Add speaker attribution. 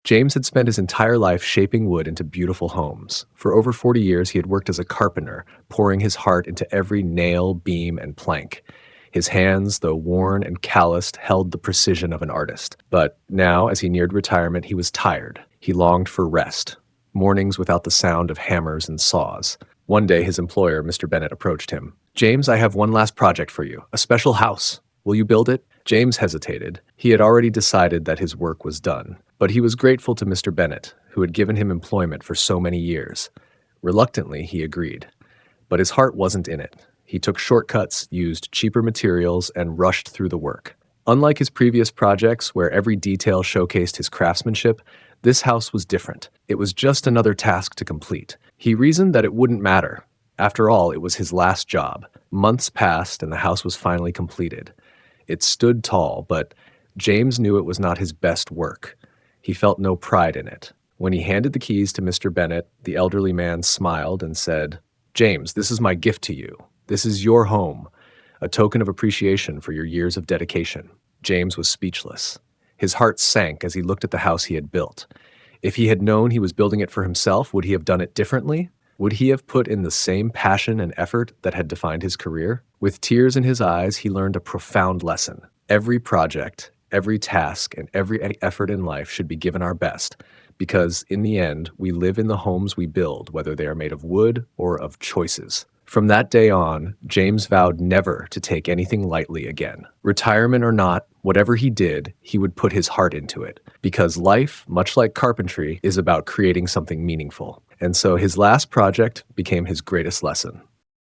Speaker 1: James had spent his entire life shaping wood into beautiful homes. For over 40 years, he had worked as a carpenter, pouring his heart into every nail, beam, and plank. His hands, though worn and calloused, held the precision of an artist. But now, as he neared retirement, he was tired. He longed for rest. Mornings without the sound of hammers and saws. One day, his employer, Mr. Bennett, approached him. "James, I have one last project for you, a special house. Will you build it?" James hesitated. He had already decided that his work was done. But he was grateful to Mr. Bennett, who had given him employment for so many years. Reluctantly, he agreed. But his heart wasn't in it. He took shortcuts, used cheaper materials, and rushed through the work. Unlike his previous projects, where every detail showcased his craftsmanship, this house was different. It was just another task to complete. He reasoned that it wouldn't matter. After all, it was his last job. Months passed, and the house was finally completed. It stood tall, but James knew it was not his best work. He felt no pride in it. When he handed the keys to Mr. Bennett, the elderly man smiled and said, "James, this is my gift to you. This is your home, a token of appreciation for your years of dedication." James was speechless. His heart sank as he looked at the house he had built. If he had known he was building it for himself, would he have done it differently? Would he have put in the same passion and effort that had defined his career? With tears in his eyes, he learned a profound lesson. Every project, every task, and every effort in life should be given our best, because in the end, we live in the homes we build, whether they are made of wood or of choices. From that day on, James vowed never to take anything lightly again. Retirement or not, whatever he did, he would put his heart into it, because life, much like carpentry, is about creating something meaningful. And so his last project became his greatest lesson.